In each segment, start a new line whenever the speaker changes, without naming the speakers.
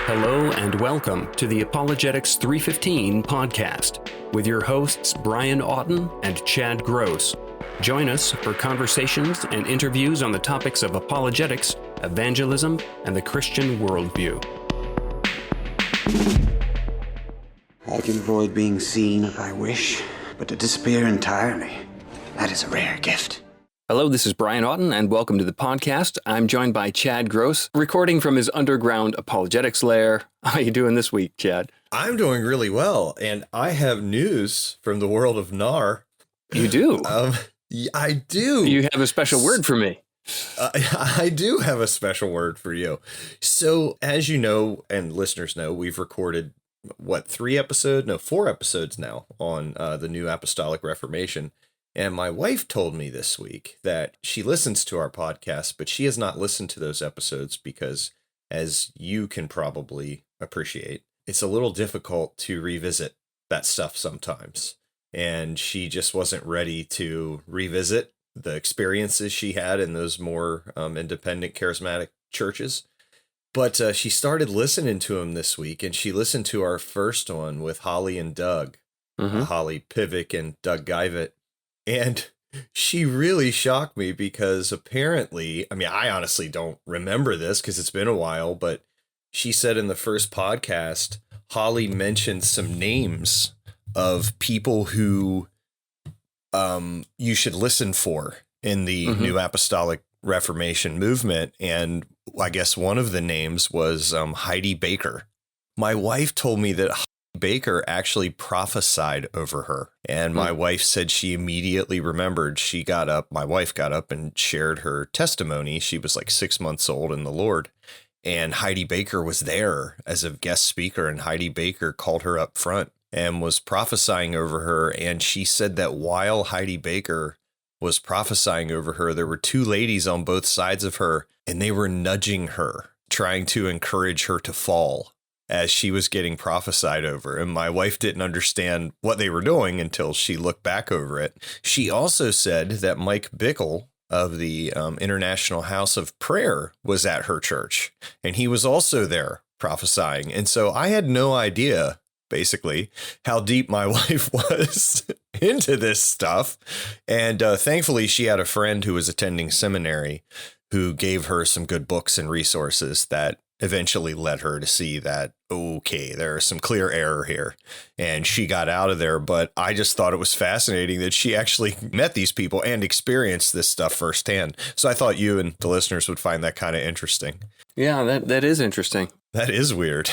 Hello and welcome to the Apologetics 315 podcast with your hosts Brian Auten and Chad Gross. Join us for conversations and interviews on the topics of apologetics, evangelism, and the Christian worldview.
I can avoid being seen if I wish, but to disappear entirely, that is a rare gift.
Hello, this is Brian Auten, and welcome to the podcast. I'm joined by Chad Gross, recording from his underground apologetics lair. How are you doing this week, Chad?
I'm doing really well, and I have news from the world of NAR.
You do?
I do.
You have a special word for me.
I do have a special word for you. So, as you know, and listeners know, we've recorded, 4 episodes now on the new Apostolic Reformation. And my wife told me this week that she listens to our podcast, but she has not listened to those episodes because, as you can probably appreciate, it's a little difficult to revisit that stuff sometimes. And she just wasn't ready to revisit the experiences she had in those more independent charismatic churches. But she started listening to them this week, and she listened to our first one with Holly and Doug, Holly Pivick and Doug Guyvet. And she really shocked me because apparently, I honestly don't remember this because it's been a while, but she said in the first podcast, Holly mentioned some names of people who you should listen for in the New Apostolic Reformation movement. And I guess one of the names was Heidi Baker. My wife told me that Baker actually prophesied over her. And my wife said she immediately remembered. My wife got up and shared her testimony. She was like 6 months old in the Lord. And Heidi Baker was there as a guest speaker. And Heidi Baker called her up front and was prophesying over her. And she said that while Heidi Baker was prophesying over her, there were two ladies on both sides of her, and they were nudging her, trying to encourage her to fall as she was getting prophesied over. And my wife didn't understand what they were doing until she looked back over it. She also said that Mike Bickle of the International House of Prayer was at her church, and he was also there prophesying. And so I had no idea, basically, how deep my wife was into this stuff. And thankfully, she had a friend who was attending seminary who gave her some good books and resources that eventually led her to see that, okay, there's some clear error here. And she got out of there. But I just thought it was fascinating that she actually met these people and experienced this stuff firsthand. So I thought you and the listeners would find that kind of interesting.
Yeah, that is interesting.
That is weird.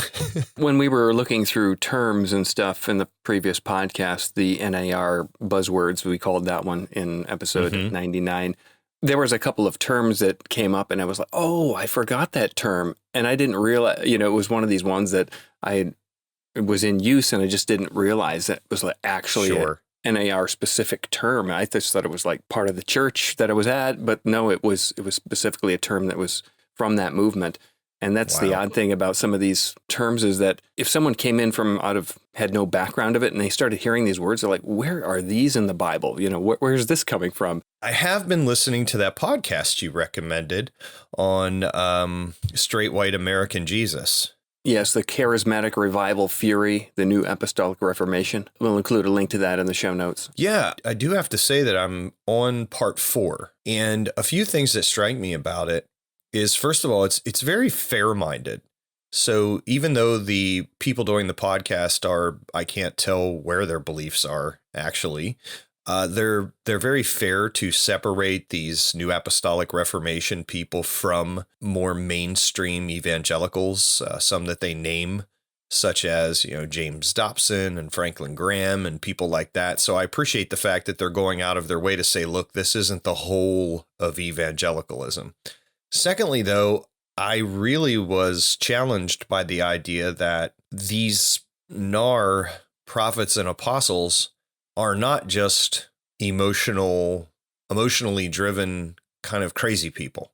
When we were looking through terms and stuff in the previous podcast, the NAR buzzwords, we called that one in episode 99. There was a couple of terms that came up and I was like, oh, I forgot that term. And I didn't realize, it was one of these ones that it was in use and I just didn't realize that it was like actually an NAR specific term. I just thought it was like part of the church that I was at, but no, it was specifically a term that was from that movement. And that's the odd thing about some of these terms is that if someone came in had no background of it and they started hearing these words, they're like, where are these in the Bible? Where's this coming from?
I have been listening to that podcast you recommended on Straight White American Jesus.
Yes, the Charismatic Revival Fury, the New Apostolic Reformation. We'll include a link to that in the show notes.
Yeah, I do have to say that I'm on part 4. And a few things that strike me about it is, first of all, it's very fair-minded. So even though the people doing the podcast I can't tell where their beliefs are, actually, they're very fair to separate these New Apostolic Reformation people from more mainstream evangelicals, some that they name, such as, James Dobson and Franklin Graham and people like that. So I appreciate the fact that they're going out of their way to say, look, this isn't the whole of evangelicalism. Secondly, though, I really was challenged by the idea that these NAR prophets and apostles are not just emotionally driven kind of crazy people.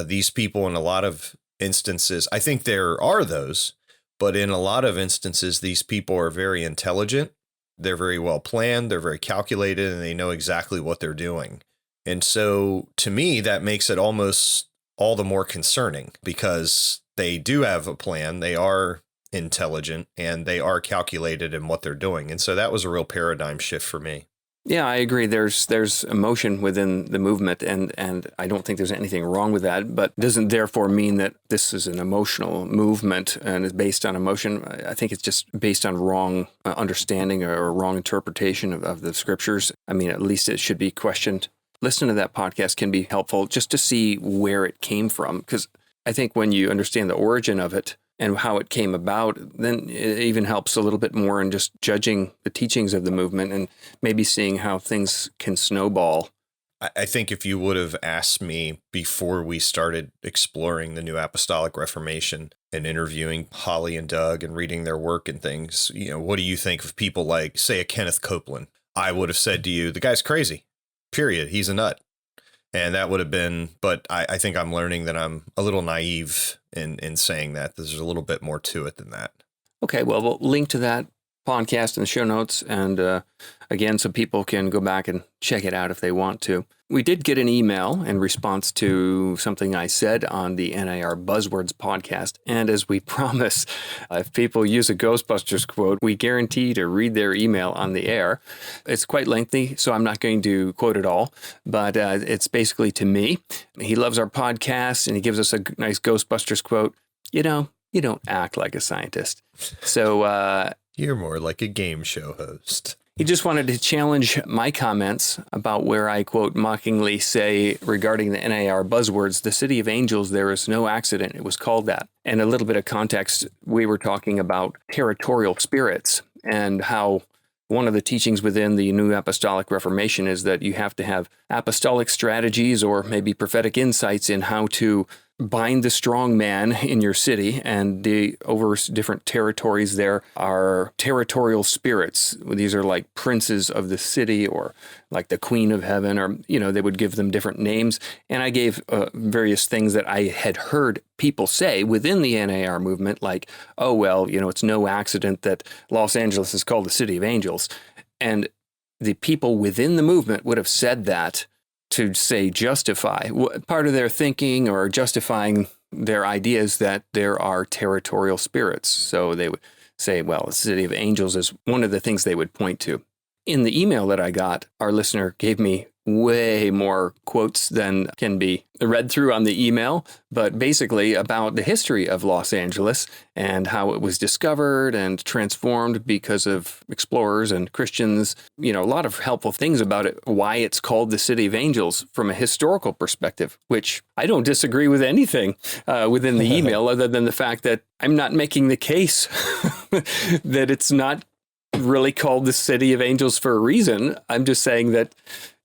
These people, in a lot of instances, I think there are those, but in a lot of instances, these people are very intelligent. They're very well planned. They're very calculated, and they know exactly what they're doing. And so to me, that makes it almost all the more concerning because they do have a plan. They are intelligent and they are calculated in what they're doing. And so that was a real paradigm shift for me.
Yeah, I agree. There's emotion within the movement, and I don't think there's anything wrong with that, but doesn't therefore mean that this is an emotional movement and is based on emotion. I think it's just based on wrong understanding or wrong interpretation of the scriptures. I mean, at least it should be questioned. Listening to that podcast can be helpful just to see where it came from, because I think when you understand the origin of it and how it came about, then it even helps a little bit more in just judging the teachings of the movement and maybe seeing how things can snowball.
I think if you would have asked me before we started exploring the New Apostolic Reformation and interviewing Holly and Doug and reading their work and things, what do you think of people like, say, a Kenneth Copeland? I would have said to you, the guy's crazy, period. He's a nut. And that would have been, but I think I'm learning that I'm a little naive in saying that. There's a little bit more to it than that.
Okay, well, we'll link to that podcast in the show notes. And again, so people can go back and check it out if they want to. We did get an email in response to something I said on the NAR Buzzwords podcast. And as we promise, if people use a Ghostbusters quote, we guarantee to read their email on the air. It's quite lengthy, so I'm not going to quote it all, but it's basically to me. He loves our podcast, and he gives us a nice Ghostbusters quote. You don't act like a scientist. So
you're more like a game show host.
He just wanted to challenge my comments about where I, quote, mockingly say regarding the NAR buzzwords, the city of angels, there is no accident. It was called that. And a little bit of context, we were talking about territorial spirits and how one of the teachings within the New Apostolic Reformation is that you have to have apostolic strategies or maybe prophetic insights in how to bind the strong man in your city, and over different territories there are territorial spirits. These are like princes of the city or like the queen of heaven, or, they would give them different names. And I gave various things that I had heard people say within the NAR movement, like, oh, well, it's no accident that Los Angeles is called the City of Angels. And the people within the movement would have said that to say justify part of their thinking or justifying their ideas that there are territorial spirits. So they would say, well, the City of Angels is one of the things they would point to. In the email that I got, our listener gave me way more quotes than can be read through on the email, but basically about the history of Los Angeles and how it was discovered and transformed because of explorers and Christians. A lot of helpful things about it, why it's called the City of Angels from a historical perspective, which I don't disagree with anything within the email other than the fact that I'm not making the case that it's not really called the City of Angels for a reason. I'm just saying that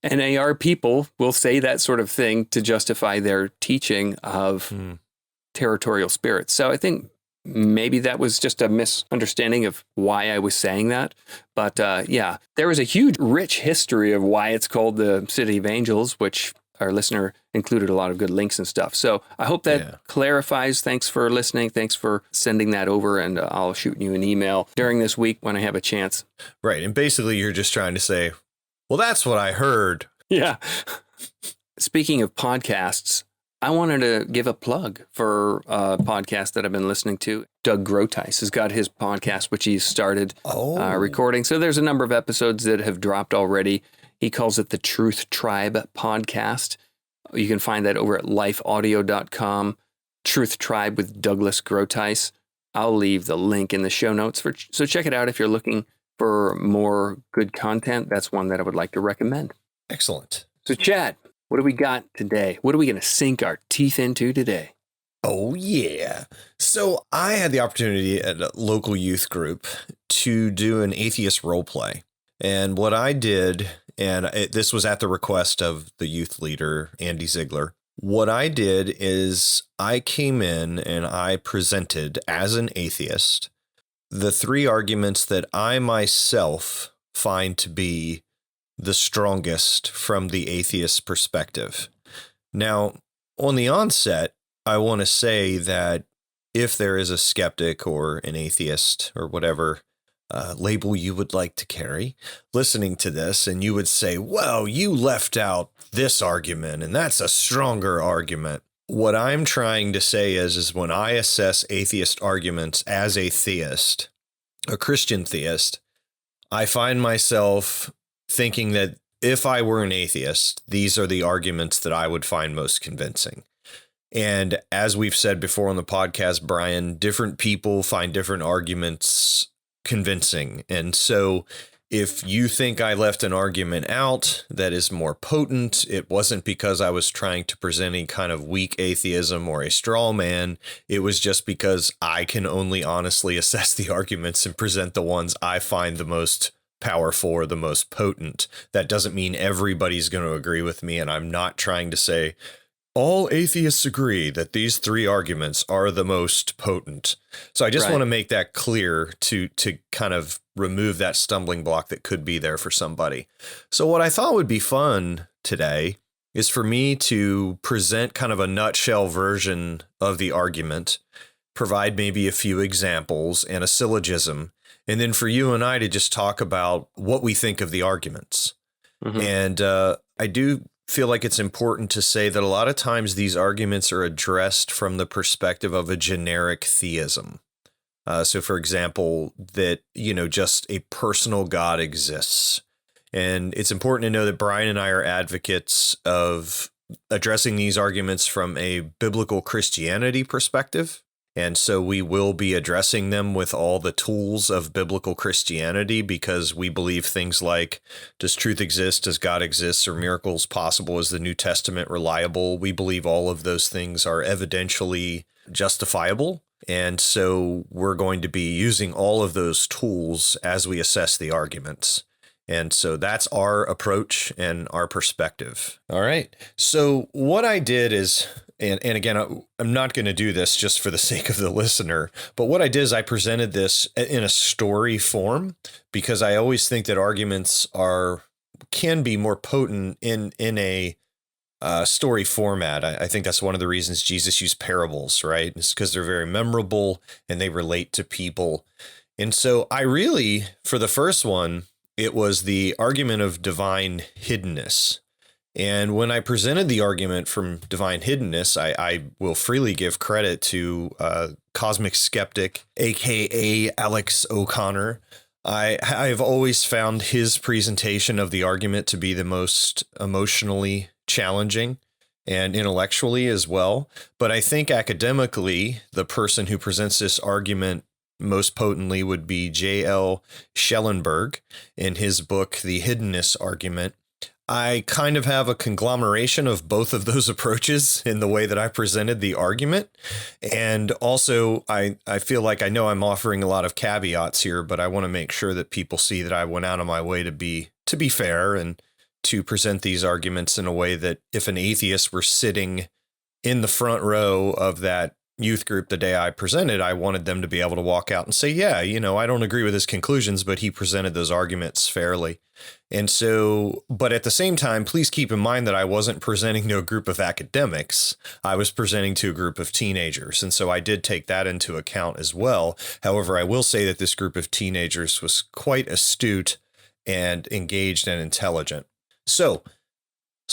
NAR people will say that sort of thing to justify their teaching of territorial spirits. So I think maybe that was just a misunderstanding of why I was saying that. But there was a huge, rich history of why it's called the City of Angels, which our listener included a lot of good links and stuff. So I hope that clarifies. Thanks for listening. Thanks for sending that over. And I'll shoot you an email during this week when I have a chance.
Right. And basically you're just trying to say, well, that's what I heard.
Yeah. Speaking of podcasts, I wanted to give a plug for a podcast that I've been listening to. Doug Groothuis has got his podcast, which he's started recording. So there's a number of episodes that have dropped already. He calls it the Truth Tribe Podcast. You can find that over at lifeaudio.com. Truth Tribe with Douglas Groothuis. I'll leave the link in the show notes. So check it out if you're looking for more good content. That's one that I would like to recommend.
Excellent.
So Chad, what do we got today? What are we going to sink our teeth into today?
Oh, yeah. So I had the opportunity at a local youth group to do an atheist role play. And what I did, this was at the request of the youth leader, Andy Ziegler. What I did is I came in and I presented as an atheist the three arguments that I myself find to be the strongest from the atheist perspective. Now, on the onset, I want to say that if there is a skeptic or an atheist or whatever label you would like to carry, listening to this, and you would say, well, you left out this argument, and that's a stronger argument. what I'm trying to say is when I assess atheist arguments as a theist, a Christian theist, I find myself thinking that if I were an atheist, these are the arguments that I would find most convincing. And as we've said before on the podcast, Brian, different people find different arguments convincing. And so if you think I left an argument out that is more potent, it wasn't because I was trying to present any kind of weak atheism or a straw man. It was just because I can only honestly assess the arguments and present the ones I find the most powerful or the most potent. That doesn't mean everybody's going to agree with me. And I'm not trying to say all atheists agree that these three arguments are the most potent. So I just want to make that clear to kind of remove that stumbling block that could be there for somebody. So what I thought would be fun today is for me to present kind of a nutshell version of the argument, provide maybe a few examples and a syllogism, and then for you and I to just talk about what we think of the arguments. Mm-hmm. And I do feel like it's important to say that a lot of times these arguments are addressed from the perspective of a generic theism. So, for example, that, just a personal God exists. And it's important to know that Brian and I are advocates of addressing these arguments from a biblical Christianity perspective. And so we will be addressing them with all the tools of biblical Christianity because we believe things like, does truth exist? Does God exist? Are miracles possible? Is the New Testament reliable? We believe all of those things are evidentially justifiable. And so we're going to be using all of those tools as we assess the arguments. And so that's our approach and our perspective. All right. So what I did is, and again, I'm not going to do this just for the sake of the listener, but what I did is I presented this in a story form because I always think that arguments can be more potent in a story format. I think that's one of the reasons Jesus used parables, right? It's because they're very memorable and they relate to people. And so I really, for the first one, it was the argument of divine hiddenness. And when I presented the argument from divine hiddenness, I will freely give credit to Cosmic Skeptic, a.k.a. Alex O'Connor. I've always found his presentation of the argument to be the most emotionally challenging and intellectually as well. But I think academically, the person who presents this argument most potently would be J.L. Schellenberg in his book, The Hiddenness Argument. I kind of have a conglomeration of both of those approaches in the way that I presented the argument. And also, I feel like I know I'm offering a lot of caveats here, but I want to make sure that people see that I went out of my way to be fair and to present these arguments in a way that if an atheist were sitting in the front row of that youth group the day I presented, I wanted them to be able to walk out and say, yeah, I don't agree with his conclusions, but he presented those arguments fairly. And so, but at the same time, please keep in mind that I wasn't presenting to a group of academics. I was presenting to a group of teenagers. And so I did take that into account as well. However, I will say that this group of teenagers was quite astute and engaged and intelligent. So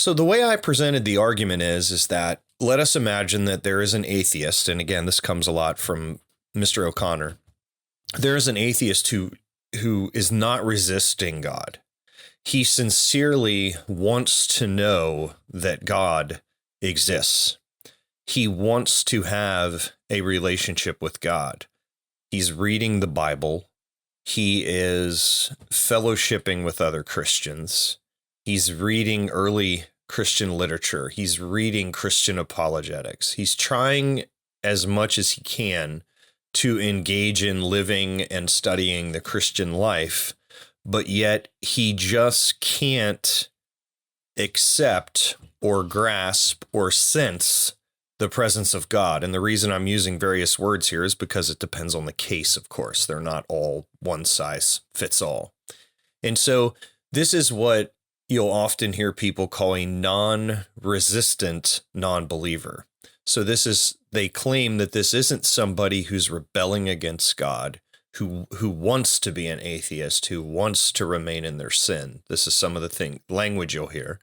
the way I presented the argument is that let us imagine that there is an atheist. And again, this comes a lot from Mr. O'Connor. There is an atheist who is not resisting God. He sincerely wants to know that God exists. He wants to have a relationship with God. He's reading the Bible. He is fellowshipping with other Christians. He's reading early Christian literature. He's reading Christian apologetics. He's trying as much as he can to engage in living and studying the Christian life, but yet he just can't accept or grasp or sense the presence of God. And the reason I'm using various words here is because it depends on the case, of course. They're not all one size fits all. And so this is what you'll often hear people call a non-resistant non-believer. So they claim that this isn't somebody who's rebelling against God, who wants to be an atheist, who wants to remain in their sin. This is some of the language you'll hear.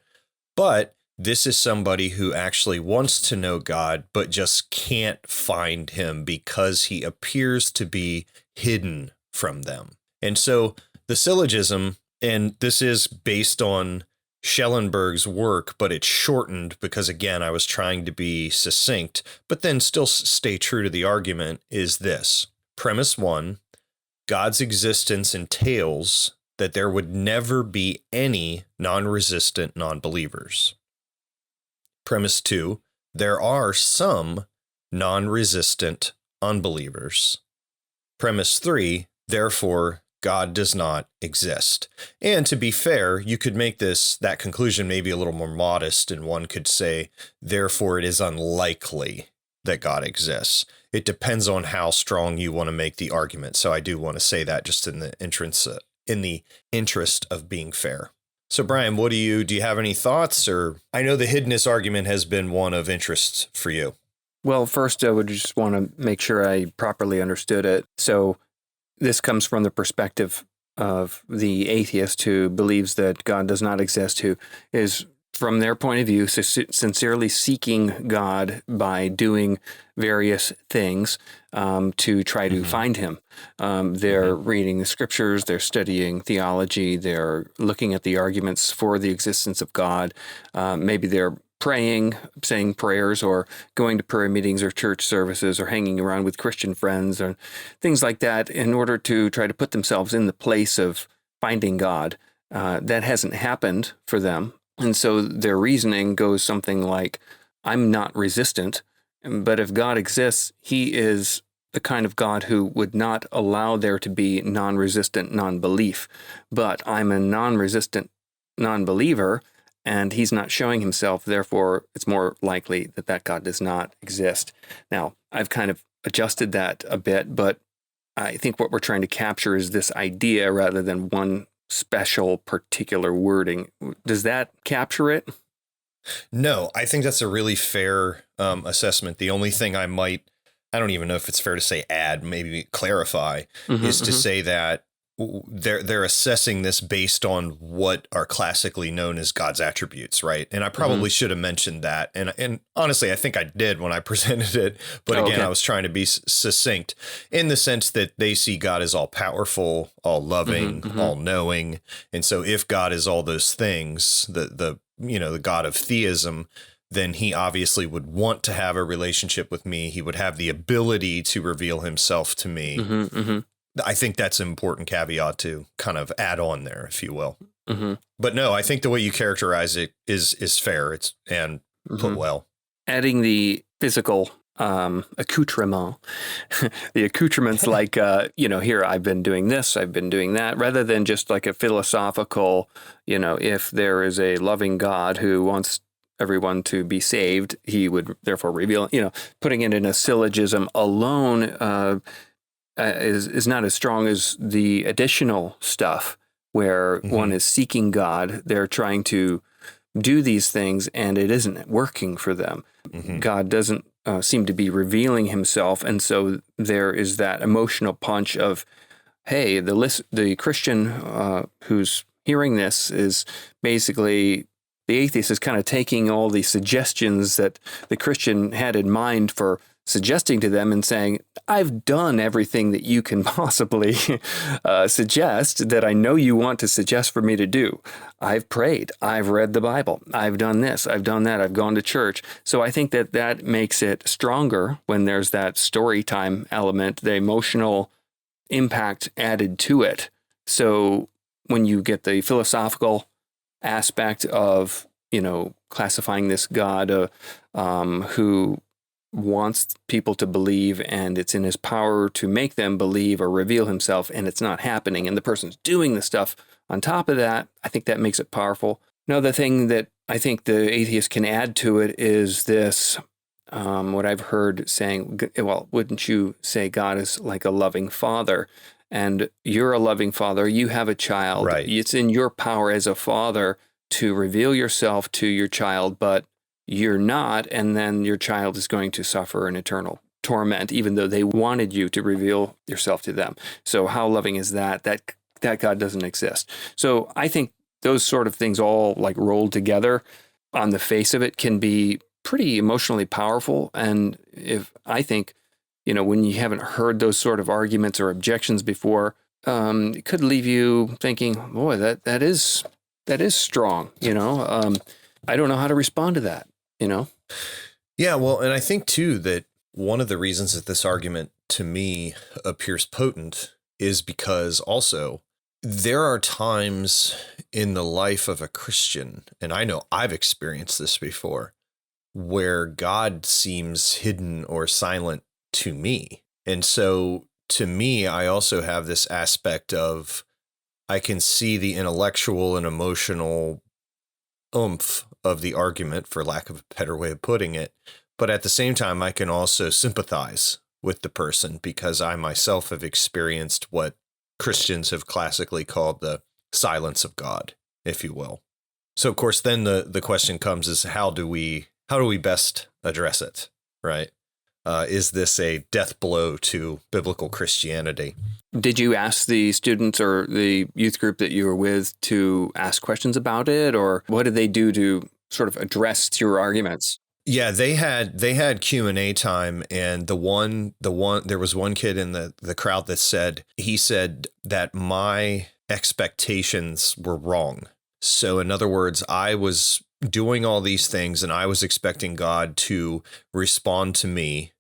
But This is somebody who actually wants to know God, but just can't find him because he appears to be hidden from them. And so the syllogism, and this is based on Schellenberg's work, but it's shortened because, again, I was trying to be succinct, but then still stay true to the argument, is this. Premise 1, God's existence entails that there would never be any non-resistant non-believers. Premise 2, there are some non-resistant unbelievers. Premise 3, therefore, God does not exist. And to be fair, you could make that conclusion maybe a little more modest, and one could say, therefore, it is unlikely that God exists. It depends on how strong you want to make the argument. So I do want to say that just in the interest of being fair. So Brian, do you have any thoughts? Or I know the hiddenness argument has been one of interest for you.
Well, first, I would just want to make sure I properly understood it. So this comes from the perspective of the atheist who believes that God does not exist, who is, from their point of view, sincerely seeking God by doing various things to try to find him. They're reading the scriptures, they're studying theology, they're looking at the arguments for the existence of God. Maybe they're praying, saying prayers, or going to prayer meetings or church services, or hanging around with Christian friends or things like that in order to try to put themselves in the place of finding God. That hasn't happened for them. And so their reasoning goes something like, I'm not resistant, but if God exists, he is the kind of God who would not allow there to be non-resistant non-belief. But I'm a non-resistant non-believer, and he's not showing himself, therefore it's more likely that God does not exist. Now, I've kind of adjusted that a bit, but I think what we're trying to capture is this idea rather than one special particular wording. Does that capture it?
No, I think that's a really fair assessment. The only thing I don't even know if it's fair to say add, maybe clarify, is to say that they're assessing this based on what are classically known as God's attributes, right? And I probably should have mentioned that. And honestly, I think I did when I presented it. But again, I was trying to be succinct in the sense that they see God as all powerful, all loving, all knowing. And so if God is all those things, the God of theism, then he obviously would want to have a relationship with me. He would have the ability to reveal himself to me. I think that's an important caveat to kind of add on there, if you will. But no, I think the way you characterize it is fair. It's put well.
Adding the physical accoutrement, the accoutrements like, here, I've been doing this, I've been doing that, rather than just like a philosophical, if there is a loving God who wants everyone to be saved, he would therefore reveal, putting it in a syllogism alone is not as strong as the additional stuff where one is seeking God. They're trying to do these things and it isn't working for them. God doesn't seem to be revealing himself. And so there is that emotional punch of, hey, the Christian who's hearing this is basically, the atheist is kind of taking all the suggestions that the Christian had in mind for suggesting to them and saying, I've done everything that you can possibly suggest that I know you want to suggest for me to do. I've prayed. I've read the Bible. I've done this. I've done that. I've gone to church. So I think that makes it stronger when there's that story time element, the emotional impact added to it. So when you get the philosophical aspect of, classifying this God who wants people to believe and it's in his power to make them believe or reveal himself, and it's not happening, and the person's doing the stuff on top of that, I think that makes it powerful. Another thing that I think the atheist can add to it is this, what I've heard saying, well, wouldn't you say God is like a loving father? And you're a loving father, you have a child.
Right.
It's in your power as a father to reveal yourself to your child, but you're not, and then your child is going to suffer an eternal torment, even though they wanted you to reveal yourself to them. So how loving is that? That God doesn't exist. So I think those sort of things all like rolled together on the face of it can be pretty emotionally powerful. And if I think, when you haven't heard those sort of arguments or objections before, it could leave you thinking, boy, that is strong. I don't know how to respond to that.
Yeah, well, and I think too that one of the reasons that this argument to me appears potent is because also there are times in the life of a Christian, and I know I've experienced this before, where God seems hidden or silent to me. And so to me, I also have this aspect of I can see the intellectual and emotional oomph of the argument, for lack of a better way of putting it. But at the same time, I can also sympathize with the person because I myself have experienced what Christians have classically called the silence of God, if you will. So, of course, then the question comes is how do we best address it, right? Is this a death blow to biblical Christianity?
Did you ask the students or the youth group that you were with to ask questions about it, or what did they do to sort of address your arguments?
Yeah, they had Q&A time, and there was one kid in the crowd that said that my expectations were wrong. So in other words, I was doing all these things and I was expecting God to respond to me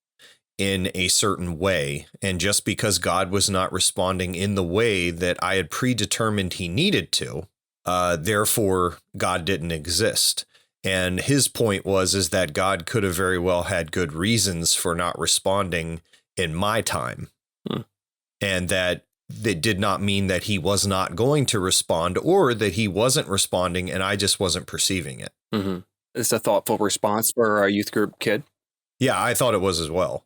in a certain way. And just because God was not responding in the way that I had predetermined he needed to, therefore God didn't exist. And his point is that God could have very well had good reasons for not responding in my time. And that did not mean that he was not going to respond or that he wasn't responding and I just wasn't perceiving it.
Mm-hmm. It's a thoughtful response for a youth group kid.
Yeah, I thought it was as well.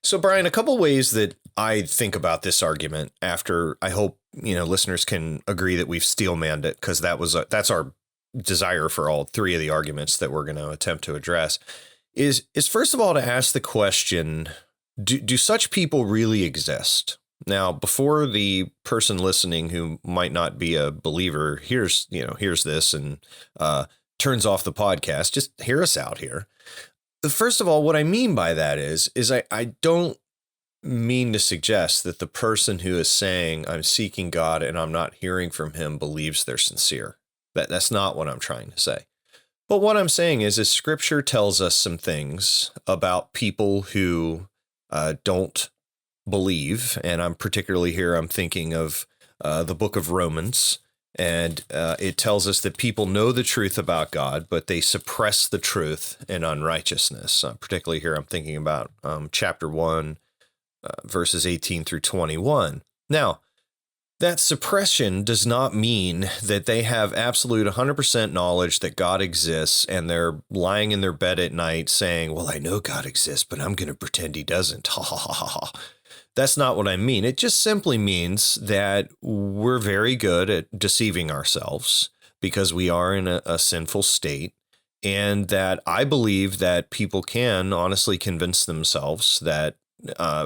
So, Brian, a couple ways that I think about this argument after I hope, listeners can agree that we've steel-manned it, because that's our desire for all three of the arguments that we're going to attempt to address is first of all to ask the question, do such people really exist? Now, before the person listening who might not be a believer hears this and turns off the podcast, just hear us out here. First of all, what I mean by that is I don't mean to suggest that the person who is saying I'm seeking God and I'm not hearing from him believes they're sincere. That's not what I'm trying to say. But what I'm saying is Scripture tells us some things about people who don't believe, and I'm thinking of the book of Romans, and it tells us that people know the truth about God, but they suppress the truth in unrighteousness. Particularly here, I'm thinking about chapter 1, verses 18 through 21. Now, that suppression does not mean that they have absolute 100% knowledge that God exists and they're lying in their bed at night saying, well, I know God exists, but I'm going to pretend he doesn't. Ha ha ha ha. That's not what I mean. It just simply means that we're very good at deceiving ourselves because we are in a sinful state, and that I believe that people can honestly convince themselves that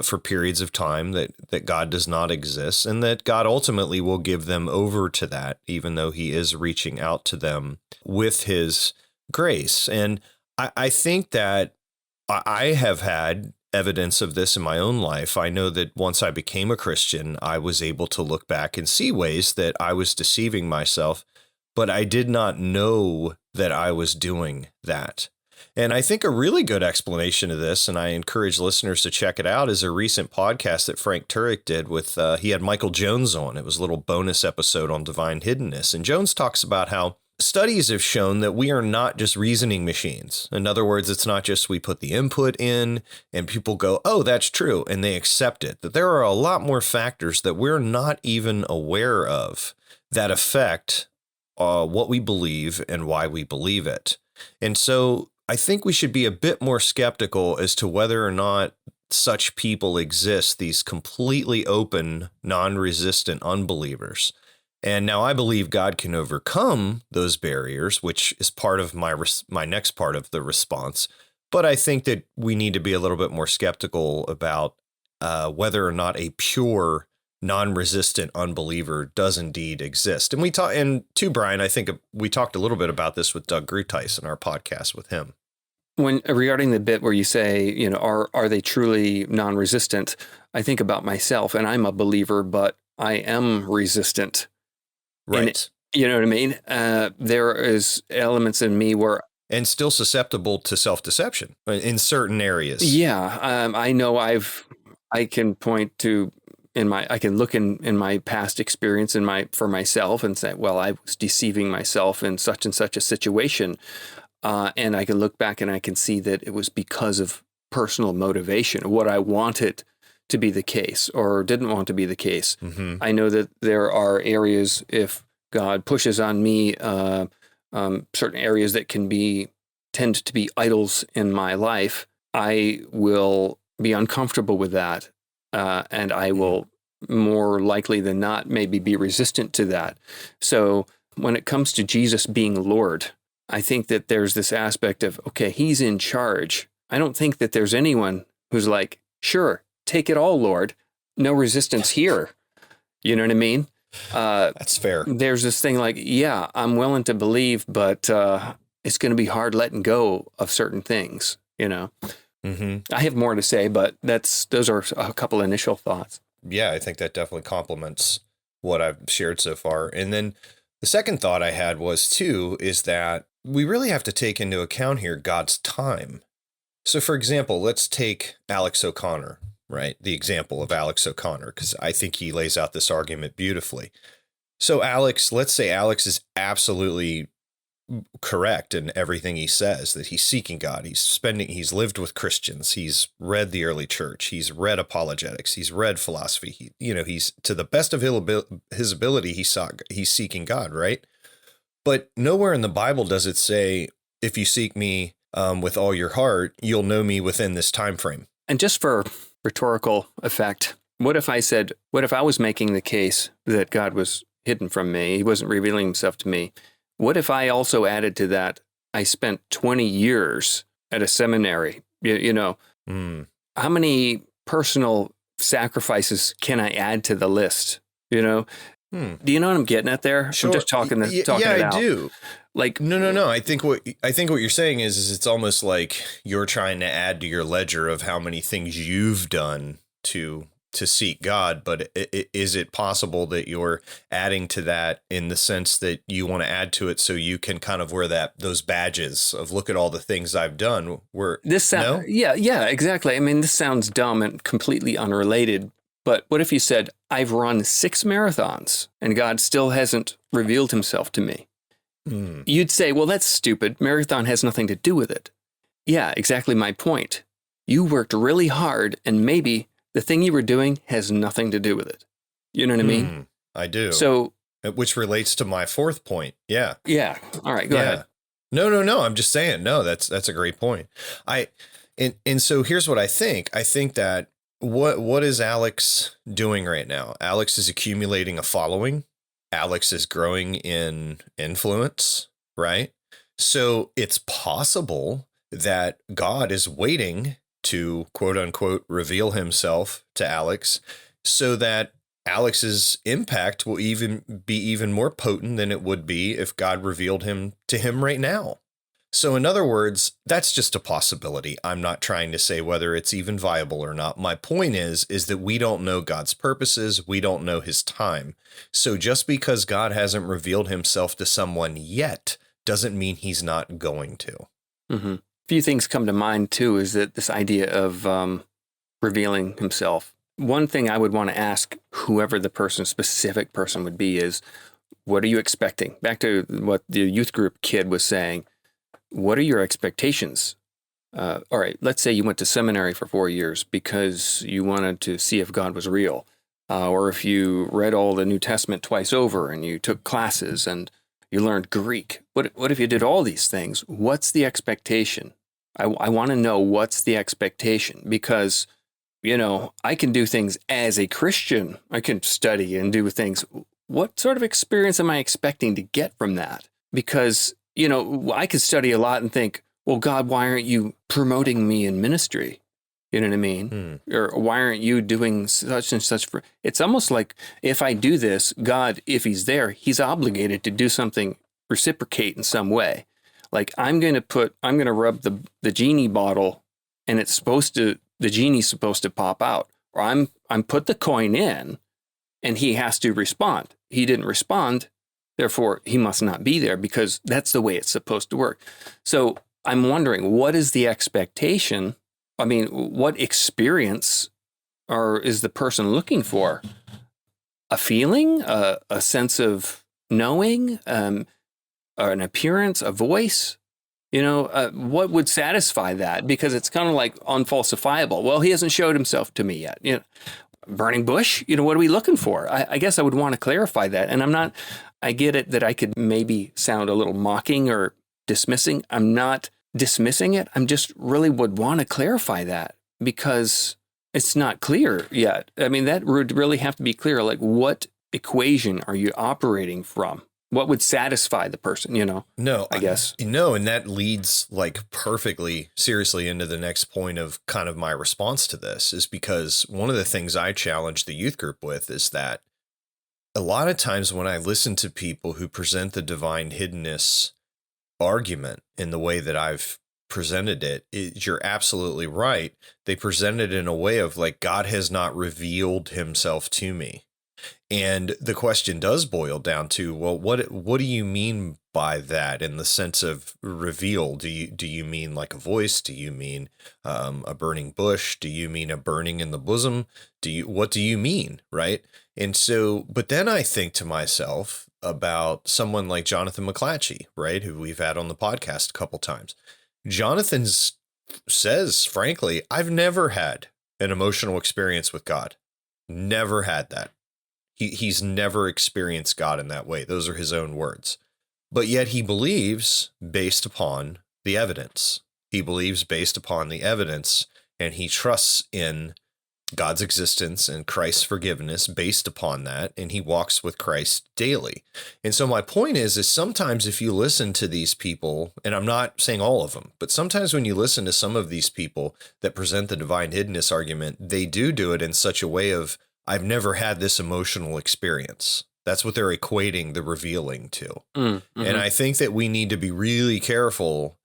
for periods of time that God does not exist, and that God ultimately will give them over to that, even though he is reaching out to them with his grace. And I think that I have had evidence of this in my own life. I know that once I became a Christian, I was able to look back and see ways that I was deceiving myself, but I did not know that I was doing that. And I think a really good explanation of this, and I encourage listeners to check it out, is a recent podcast that Frank Turek did with, he had Michael Jones on. It was a little bonus episode on divine hiddenness. And Jones talks about how studies have shown that we are not just reasoning machines. In other words, it's not just we put the input in and people go, oh, that's true, and they accept it. That there are a lot more factors that we're not even aware of that affect what we believe and why we believe it. And so I think we should be a bit more skeptical as to whether or not such people exist, these completely open, non-resistant unbelievers. And now I believe God can overcome those barriers, which is part of my next part of the response. But I think that we need to be a little bit more skeptical about whether or not a pure non-resistant unbeliever does indeed exist. And Brian, I think we talked a little bit about this with Doug Groothuis in our podcast with him.
When regarding the bit where you say, are they truly non-resistant? I think about myself, and I'm a believer, but I am resistant.
Right.
And, you know what I mean? There is elements in me where...
And still susceptible to self-deception in certain areas.
Yeah. I know I can point to... I can look in my past experience for myself and say, well, I was deceiving myself in such and such a situation. And I can look back and I can see that it was because of personal motivation, what I wanted to be the case or didn't want to be the case. Mm-hmm. I know that there are areas, if God pushes on me, certain areas that tend to be idols in my life, I will be uncomfortable with that. And I will more likely than not maybe be resistant to that. So when it comes to Jesus being Lord, I think that there's this aspect of, okay, he's in charge. I don't think that there's anyone who's like, sure, take it all, Lord. No resistance here. You know what I mean?
That's fair.
There's this thing like, yeah, I'm willing to believe, but it's going to be hard letting go of certain things, Mm-hmm. I have more to say, but those are a couple initial thoughts.
Yeah, I think that definitely complements what I've shared so far. And then the second thought I had is that we really have to take into account here God's time. So, for example, let's take Alex O'Connor, right? The example of Alex O'Connor, because I think he lays out this argument beautifully. So let's say Alex is absolutely correct in everything he says, that he's seeking God. He's lived with Christians. He's read the early church. He's read apologetics. He's read philosophy. He's to the best of his ability, he's seeking God, right? But nowhere in the Bible does it say, if you seek me with all your heart, you'll know me within this time frame.
And just for rhetorical effect, what if I was making the case that God was hidden from me, he wasn't revealing himself to me? What if I also added to that, I spent 20 years at a seminary? How many personal sacrifices can I add to the list? Do you know what I'm getting at there?
Sure.
I'm just talking it out.
Yeah, I do.
Like,
no. I think what you're saying is it's almost like you're trying to add to your ledger of how many things you've done to seek God. But is it possible that you're adding to that in the sense that you want to add to it so you can kind of wear those badges of look at all the things I've done?
Yeah, exactly. I mean, this sounds dumb and completely unrelated. But what if you said, I've run 6 marathons and God still hasn't revealed himself to me? You'd say, well, that's stupid. Marathon has nothing to do with it. Yeah, exactly my point. You worked really hard and maybe the thing you were doing has nothing to do with it. You know what I mean?
I do.
So,
which relates to my fourth point. Yeah.
Yeah. All right. Go ahead.
No. I'm just saying. No, that's a great point. And so here's what I think. I think that what is Alex doing right now? Alex is accumulating a following. Alex is growing in influence, right? So it's possible that God is waiting to quote unquote reveal himself to Alex so that Alex's impact will be even more potent than it would be if God revealed him to him right now. So in other words, that's just a possibility. I'm not trying to say whether it's even viable or not. My point is that we don't know God's purposes. We don't know his time. So just because God hasn't revealed himself to someone yet doesn't mean he's not going to.
Mm-hmm. A few things come to mind, too, is that this idea of revealing himself. One thing I would want to ask whoever the specific person would be is, what are you expecting? Back to what the youth group kid was saying. What are your expectations? All right, let's say you went to seminary for 4 years because you wanted to see if God was real. Or if you read all the New Testament twice over and you took classes and you learned Greek. What if you did all these things? What's the expectation? I want to know what's the expectation because, I can do things as a Christian. I can study and do things. What sort of experience am I expecting to get from that? Because I could study a lot and think, well, God, why aren't you promoting me in ministry? You know what I mean? Or why aren't you doing such and such for? It's almost like if I do this, God, if he's there, he's obligated to do something, reciprocate in some way. Like I'm going to rub the genie bottle and the genie's supposed to pop out. Or I'm put the coin in and he has to respond. He didn't respond. Therefore, he must not be there because that's the way it's supposed to work. So I'm wondering, what is the expectation? I mean, what experience is the person looking for? A feeling, a sense of knowing, an appearance, a voice? What would satisfy that? Because it's kind of like unfalsifiable. Well, he hasn't showed himself to me yet. Burning bush, what are we looking for? I guess I would want to clarify that. And I get it that I could maybe sound a little mocking or dismissing. I'm not dismissing it. I'm just really would want to clarify that because it's not clear yet. I mean, that would really have to be clear. Like, what equation are you operating from? What would satisfy the person,
No,
I guess.
And that leads like perfectly seriously into the next point of kind of my response to this is because one of the things I challenge the youth group with is that a lot of times when I listen to people who present the divine hiddenness argument in the way that I've presented it, you're absolutely right. They present it in a way of like, God has not revealed himself to me. And the question does boil down to, well, what do you mean by that in the sense of reveal? Do you mean like a voice? Do you mean a burning bush? Do you mean a burning in the bosom? What do you mean? Right. And so, but then I think to myself about someone like Jonathan McClatchy, right, who we've had on the podcast a couple times. Jonathan says, frankly, I've never had an emotional experience with God. Never had that. He's never experienced God in that way. Those are his own words. But yet he believes based upon the evidence. He believes based upon the evidence, and he trusts in God's existence and Christ's forgiveness based upon that, and he walks with Christ daily. And so my point is sometimes if you listen to these people, and I'm not saying all of them, but sometimes when you listen to some of these people that present the divine hiddenness argument, they do it in such a way of, I've never had this emotional experience. That's what they're equating the revealing to. Mm-hmm. And I think that we need to be really careful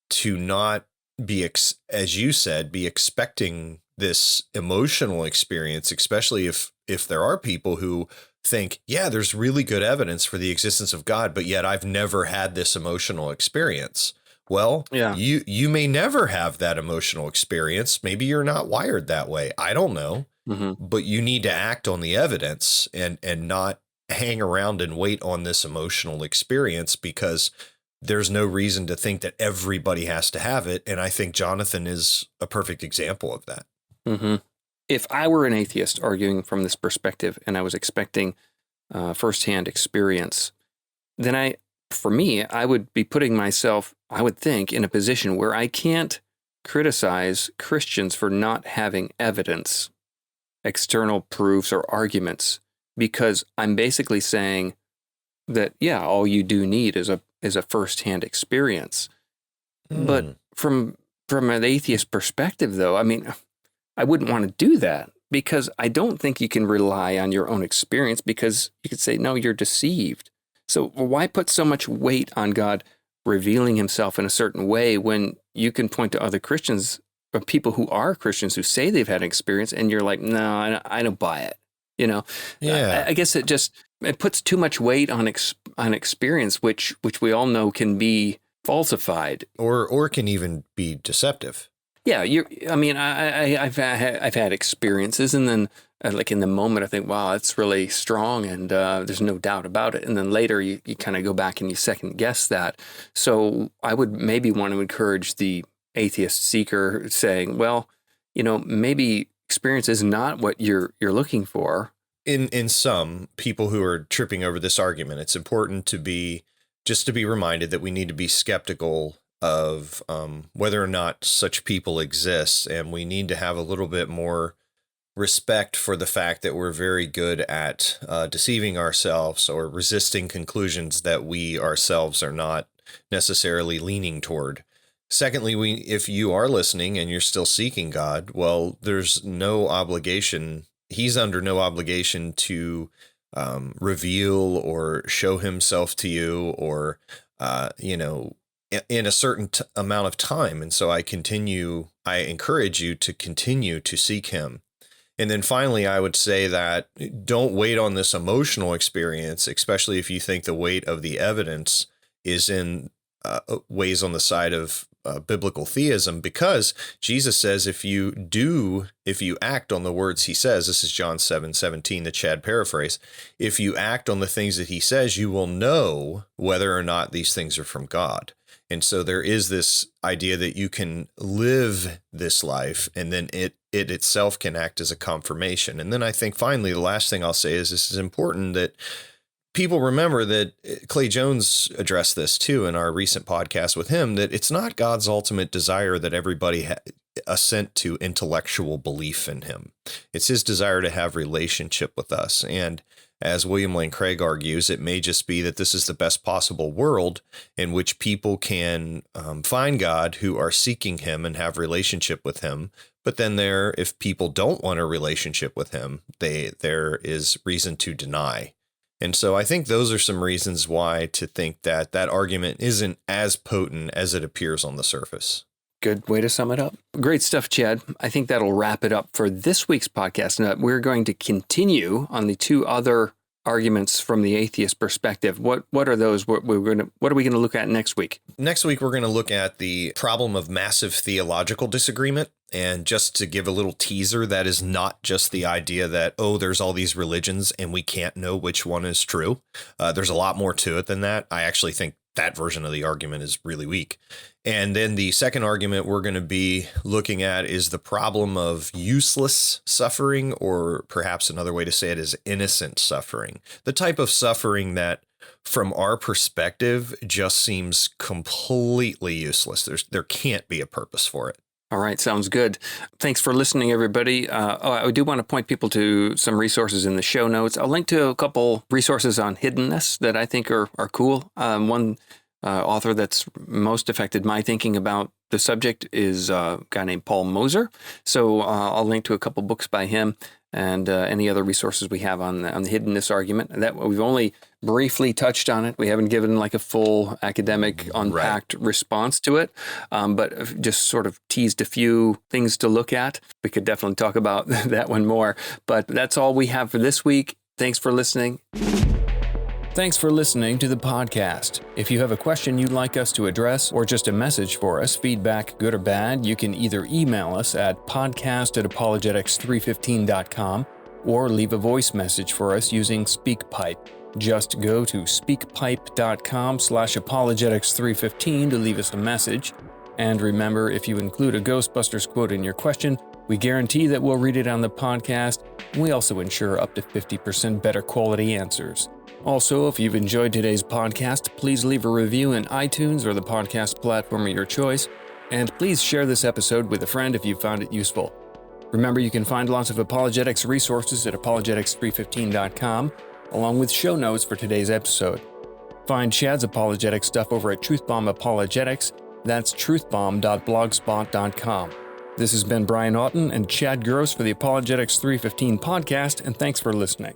to not be, as you said, be expecting this emotional experience, especially if there are people who think, yeah, there's really good evidence for the existence of God, but yet I've never had this emotional experience. Well, yeah. You may never have that emotional experience. Maybe you're not wired that way. I don't know. Mm-hmm. But you need to act on the evidence and not hang around and wait on this emotional experience because there's no reason to think that everybody has to have it. And I think Jonathan is a perfect example of that.
Mm-hmm. If I were an atheist arguing from this perspective and I was expecting firsthand experience, then I would be putting myself, I would think, in a position where I can't criticize Christians for not having evidence, external proofs or arguments, because I'm basically saying that, yeah, all you do need is a firsthand experience. But from an atheist perspective, though, I mean, I wouldn't want to do that because I don't think you can rely on your own experience because you could say, no, you're deceived. So why put so much weight on God revealing himself in a certain way when you can point to other Christians or people who are Christians who say they've had an experience and you're like, no, I don't buy it. Yeah. I guess it puts too much weight on experience, which we all know can be falsified
or can even be deceptive.
Yeah, I've had experiences, and then like in the moment, I think, wow, it's really strong, and there's no doubt about it. And then later, you kind of go back and you second guess that. So I would maybe want to encourage the atheist seeker, saying, well, maybe experience is not what you're looking for.
In some people who are tripping over this argument, it's important to be reminded that we need to be skeptical of whether or not such people exist, and we need to have a little bit more respect for the fact that we're very good at deceiving ourselves or resisting conclusions that we ourselves are not necessarily leaning toward. Secondly, if you are listening and you're still seeking God, well, there's no obligation. He's under no obligation to reveal or show himself to you or, in a certain amount of time. And so I encourage you to continue to seek him. And then finally, I would say that don't wait on this emotional experience, especially if you think the weight of the evidence is in ways on the side of biblical theism, because Jesus says if you act on the words he says, this is John 7:17, the Chad paraphrase, if you act on the things that he says, you will know whether or not these things are from God. And so there is this idea that you can live this life and then it itself can act as a confirmation. And then I think finally, the last thing I'll say is this is important that people remember that Clay Jones addressed this too in our recent podcast with him, that it's not God's ultimate desire that everybody assent to intellectual belief in him. It's his desire to have relationship with us. And as William Lane Craig argues, it may just be that this is the best possible world in which people can find God who are seeking him and have relationship with him. But then if people don't want a relationship with him, there is reason to deny. And so I think those are some reasons why to think that argument isn't as potent as it appears on the surface.
Good way to sum it up. Great stuff, Chad. I think that'll wrap it up for this week's podcast. Now, we're going to continue on the two other arguments from the atheist perspective. What are those? What are we going to look at next week?
Next week, we're going to look at the problem of massive theological disagreement. And just to give a little teaser, that is not just the idea that, there's all these religions and we can't know which one is true. There's a lot more to it than that. I actually think that version of the argument is really weak. And then the second argument we're going to be looking at is the problem of useless suffering, or perhaps another way to say it is innocent suffering. The type of suffering that from our perspective just seems completely useless. There can't be a purpose for it.
All right. Sounds good. Thanks for listening, everybody. I do want to point people to some resources in the show notes. I'll link to a couple resources on hiddenness that I think are cool. One author that's most affected my thinking about the subject is a guy named Paul Moser. So I'll link to a couple books by him and any other resources we have on the hiddenness argument. That we've only briefly touched on it. We haven't given like a full academic unpacked response to it, but just sort of teased a few things to look at. We could definitely talk about that one more, but that's all we have for this week. Thanks for listening. Thanks for listening to the podcast. If you have a question you'd like us to address or just a message for us, feedback, good or bad, you can either email us at podcast@apologetics315.com or leave a voice message for us using SpeakPipe. Just go to speakpipe.com/apologetics315 to leave us a message. And remember, if you include a Ghostbusters quote in your question, we guarantee that we'll read it on the podcast. We also ensure up to 50% better quality answers. Also, if you've enjoyed today's podcast, please leave a review in iTunes or the podcast platform of your choice. And please share this episode with a friend if you found it useful. Remember, you can find lots of apologetics resources at apologetics315.com, along with show notes for today's episode. Find Chad's apologetic stuff over at Truthbomb Apologetics. That's truthbomb.blogspot.com. This has been Brian Auten and Chad Gross for the Apologetics 315 podcast, and thanks for listening.